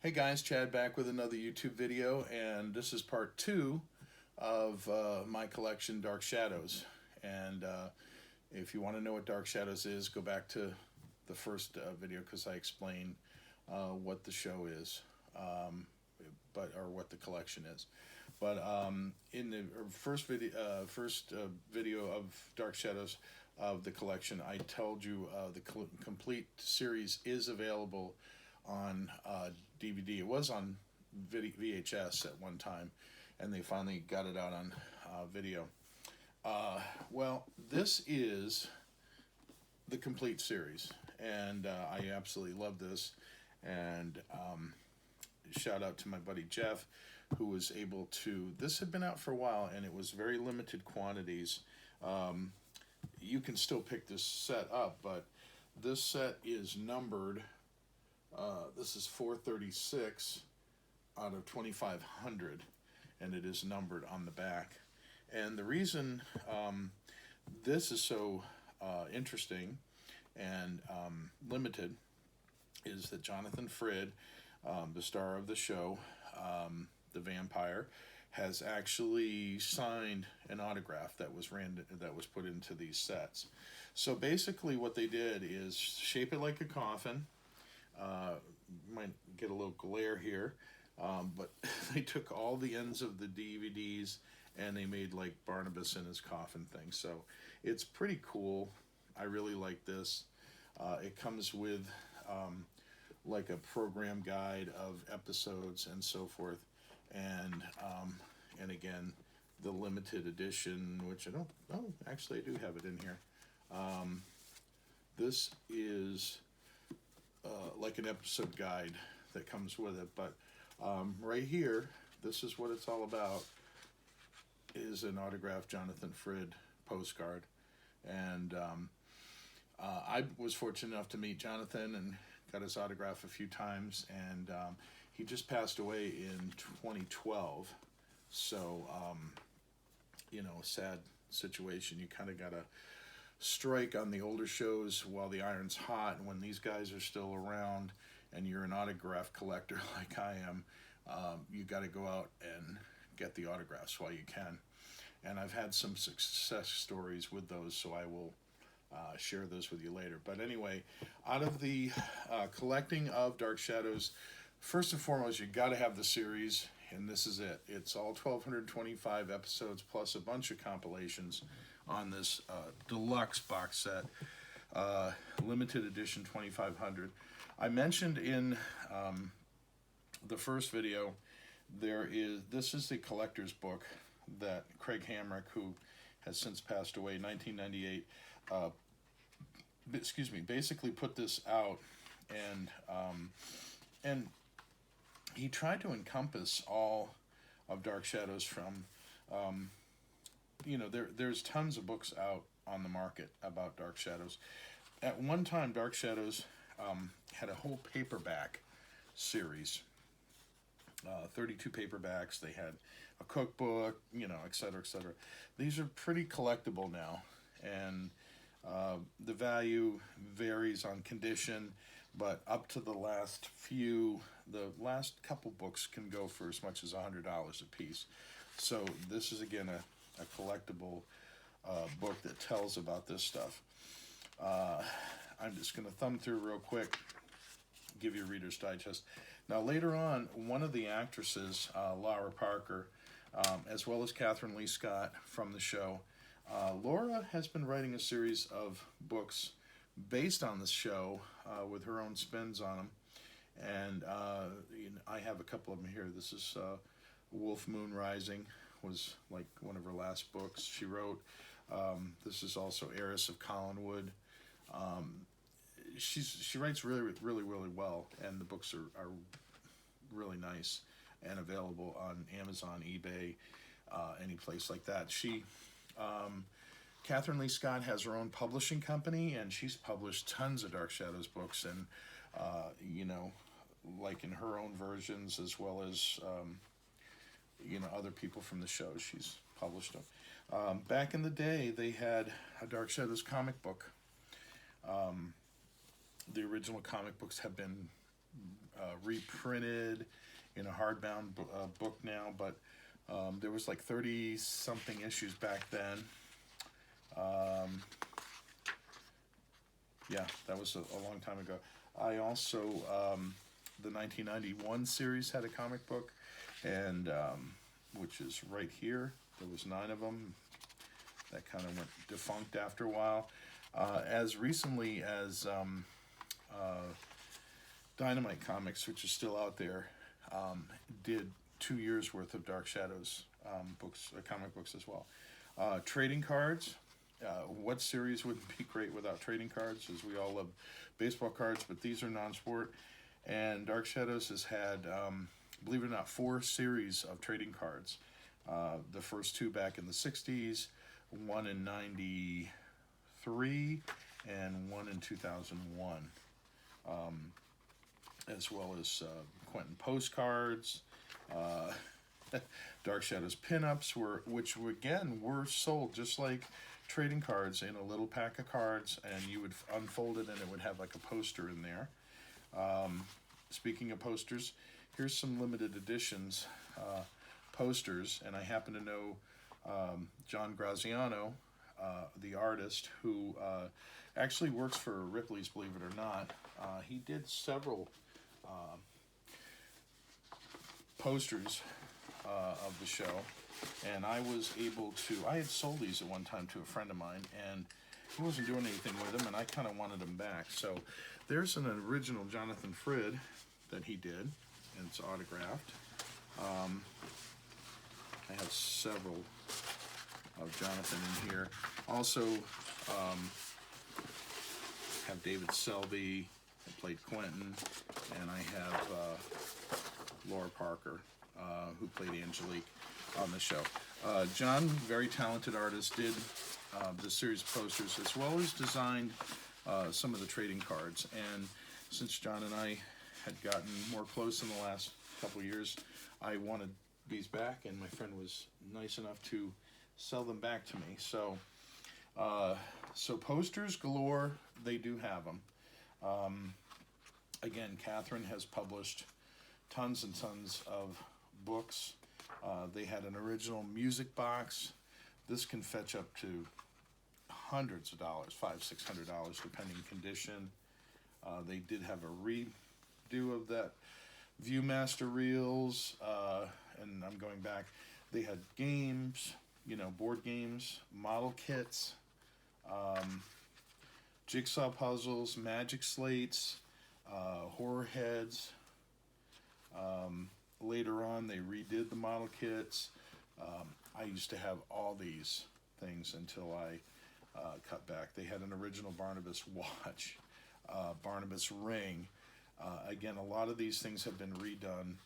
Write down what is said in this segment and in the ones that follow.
Hey guys, Chad back with another YouTube video, and this is part two of my collection, Dark Shadows. And if you want to know what Dark Shadows is, go back to the first video because I explain what the show is, or what the collection is. But in the first video of Dark Shadows of the collection, I told you the complete series is available on DVD. It was on VHS at one time, and they finally got it out on video. Well, this is the complete series, and I absolutely love this. And shout out to my buddy Jeff, who was able to. This had been out for a while, and it was very limited quantities. You can still pick this set up, but this set is numbered. This is 436 out of 2500, and it is numbered on the back. And the reason this is so interesting and limited is that Jonathan Frid, the star of the show, the vampire, has actually signed an autograph that was put into these sets. So basically, what they did is shape it like a coffin. Might get a little glare here, but they took all the ends of the DVDs and they made like Barnabas in his coffin thing. So it's pretty cool. I really like this. It comes with like a program guide of episodes and so forth, and again the limited edition, which I don't. Oh, actually, I do have it in here. This is like an episode guide that comes with it, but right here, this is what it's all about. Is an autographed Jonathan Frid postcard, and I was fortunate enough to meet Jonathan and got his autograph a few times, and he just passed away in 2012. So a sad situation. You kind of gotta strike on the older shows while the iron's hot, and when these guys are still around and you're an autograph collector like I am, you got to go out and get the autographs while you can. And I've had some success stories with those, so I will share those with you later. But anyway, out of the collecting of Dark Shadows, first and foremost, you got to have the series, and this is it. It's all 1,225 episodes plus a bunch of compilations on this deluxe box set, limited edition 2500. I mentioned in the first video, this is the collector's book that Craig Hamrick, who has since passed away, 1998, basically put this out, and he tried to encompass all of Dark Shadows from. There's tons of books out on the market about Dark Shadows. At one time, Dark Shadows had a whole paperback series, 32 paperbacks. They had a cookbook, et cetera, et cetera. These are pretty collectible now, and the value varies on condition, but up to the last couple books can go for as much as $100 a piece. So this is, again, a collectible book that tells about this stuff. I'm just going to thumb through real quick, give you a Reader's Digest. Now, later on, one of the actresses, Laura Parker, as well as Catherine Lee Scott from the show, Laura has been writing a series of books based on this show with her own spins on them. And I have a couple of them here. This is Wolf Moon Rising, was like one of her last books she wrote. This is also Heiress of Collinwood. She writes really, really, really well, and the books are really nice and available on Amazon, eBay, any place like that. Catherine Lee Scott has her own publishing company, and she's published tons of Dark Shadows books, and like in her own versions, as well as other people from the show. She's published them. Back in the day, they had a Dark Shadows comic book. The original comic books have been reprinted in a hardbound book now, but there was like 30 something issues back then. Yeah, that was a long time ago. I also, the 1991 series had a comic book, and which is right here. There was 9 of them. That kind of went defunct after a while. As recently as Dynamite Comics, which is still out there, did 2 years worth of Dark Shadows books, comic books as well. Trading cards. What series wouldn't be great without trading cards? As we all love baseball cards, but these are non-sport. And Dark Shadows has had, believe it or not, 4 series of trading cards. The first 2 back in the 60s, 1 in 93, and 1 in 2001. As well as Quentin postcards, Dark Shadows pinups, which again were sold just like trading cards in a little pack of cards, and you would unfold it and it would have like a poster in there. Speaking of posters, here's some limited editions posters, and I happen to know John Graziano, the artist, who actually works for Ripley's, believe it or not. He did several posters of the show, and I was able to, I had sold these at one time to a friend of mine, and he wasn't doing anything with them, and I kind of wanted them back. So there's an original Jonathan Frid that he did, and it's autographed. I have several of Jonathan in here. Also have David Selby, that played Quentin, and I have Laura Parker, who played Angelique on the show. John, very talented artist, did the series of posters as well as designed some of the trading cards. And since John and I had gotten more close in the last couple years, I wanted these back, and my friend was nice enough to sell them back to me. So, so posters galore. They do have them. Again, Catherine has published tons and tons of books. They had an original music box. This can fetch up to hundreds of dollars, $500-$600 depending condition. They did have a redo of that Viewmaster reels, and I'm going back. They had games, you know, board games, model kits, jigsaw puzzles, magic slates, horror heads. Later on, they redid the model kits. I used to have all these things until I cut back. They had an original Barnabas watch, Barnabas ring. Again, a lot of these things have been redone.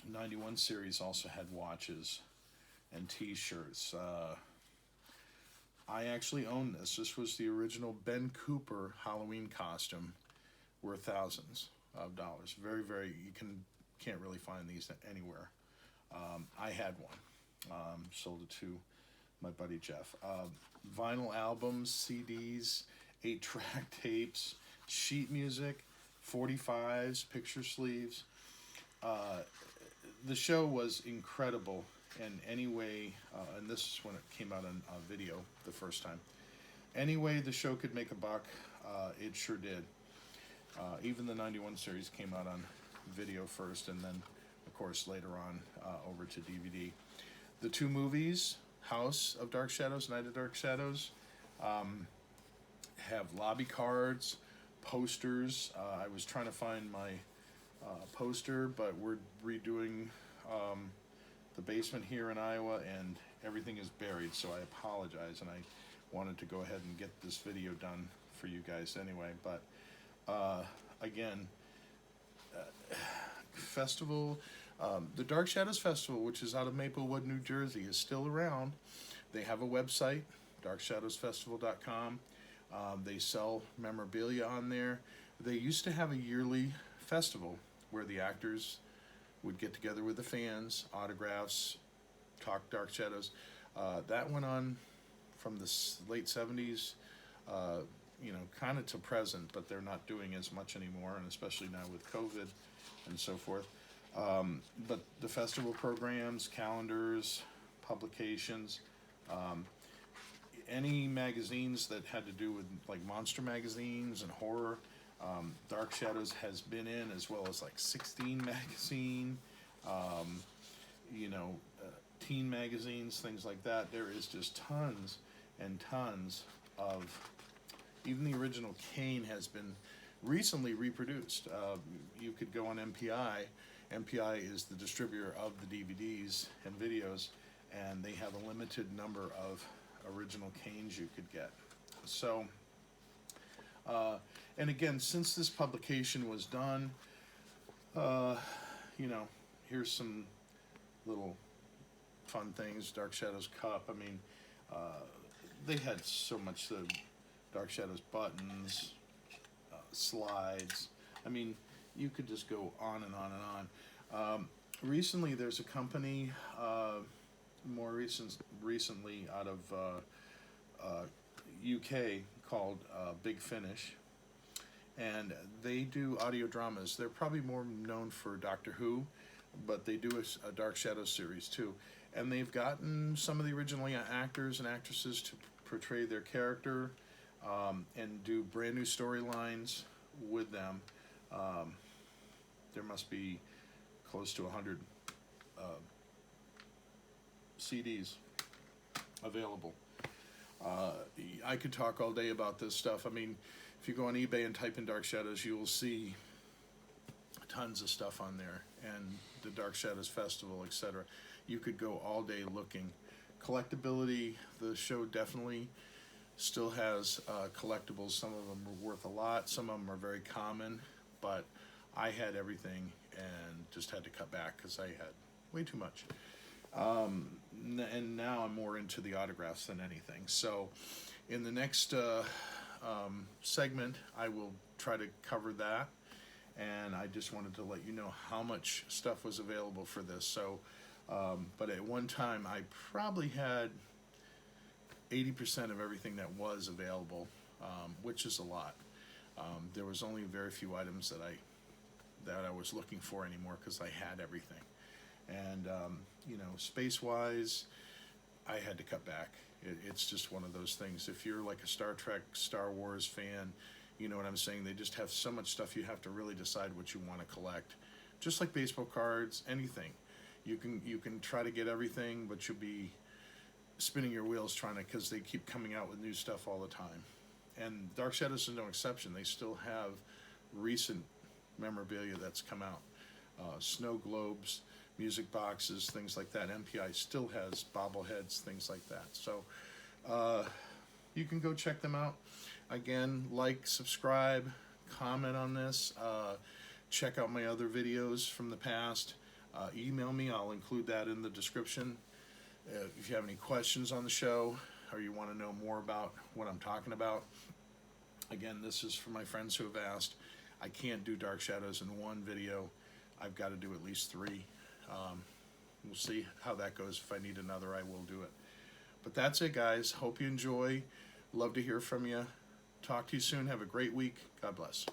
91 series also had watches and t-shirts. I actually own this. This was the original Ben Cooper Halloween costume, worth thousands of dollars. Very, very, can't really find these anywhere. I had one. Sold it to my buddy Jeff. Vinyl albums, CDs, 8-track tapes, sheet music, 45s, picture sleeves. The show was incredible in any way, and this is when it came out on video the first time. Any way the show could make a buck, it sure did. Even the 91 series came out on video first, and then, of course, later on over to DVD. The 2 movies, House of Dark Shadows, Night of Dark Shadows, have lobby cards, posters. I was trying to find my poster, but we're redoing the basement here in Iowa, and everything is buried, so I apologize, and I wanted to go ahead and get this video done for you guys anyway. But again, festival, the Dark Shadows Festival, which is out of Maplewood, New Jersey, is still around. They have a website, darkshadowsfestival.com. They sell memorabilia on there. They used to have a yearly festival where the actors would get together with the fans, autographs, talk Dark Shadows. That went on from the late 70s kind of to present, but they're not doing as much anymore, and especially now with COVID and so forth. But the festival programs, calendars, publications, any magazines that had to do with like monster magazines and horror, Dark Shadows has been in, as well as like 16 magazine, um, you know, teen magazines, things like that. There is just tons and tons of, even the original Kane has been recently reproduced. You could go on MPI. MPI is the distributor of the DVDs and videos, and they have a limited number of original Kanes you could get. So, and again, since this publication was done, here's some little fun things. Dark Shadows Cup. I mean, they had so much. The Dark Shadows buttons, slides. I mean, you could just go on and on and on. Recently, there's a company, recently out of UK called Big Finish, and they do audio dramas. They're probably more known for Doctor Who, but they do a Dark Shadows series too. And they've gotten some of the original actors and actresses to portray their character, and do brand new storylines with them. There must be close to 100 CDs available. I could talk all day about this stuff. I mean, if you go on eBay and type in Dark Shadows, you will see tons of stuff on there, and the Dark Shadows Festival, etc. You could go all day looking. Collectability, the show definitely still has collectibles. Some of them are worth a lot, some of them are very common, but I had everything and just had to cut back because I had way too much. And now I'm more into the autographs than anything. So in the next segment, I will try to cover that. And I just wanted to let you know how much stuff was available for this. So, but at one time, I probably had 80% of everything that was available, which is a lot. There was only very few items that I was looking for anymore because I had everything. And space-wise, I had to cut back. It's just one of those things. If you're like a Star Trek, Star Wars fan, you know what I'm saying? They just have so much stuff, you have to really decide what you want to collect. Just like baseball cards, anything. You can try to get everything, but you'll be spinning your wheels trying to, because they keep coming out with new stuff all the time. And Dark Shadows is no exception. They still have recent memorabilia that's come out. Snow globes, music boxes, things like that. MPI still has bobbleheads, things like that. So you can go check them out. Again, like, subscribe, comment on this. Check out my other videos from the past. Email me. I'll include that in the description. If you have any questions on the show or you want to know more about what I'm talking about, again, this is for my friends who have asked. I can't do Dark Shadows in one video. I've got to do at least 3. We'll see how that goes. If I need another, I will do it. But that's it, guys. Hope you enjoy. Love to hear from you. Talk to you soon. Have a great week. God bless.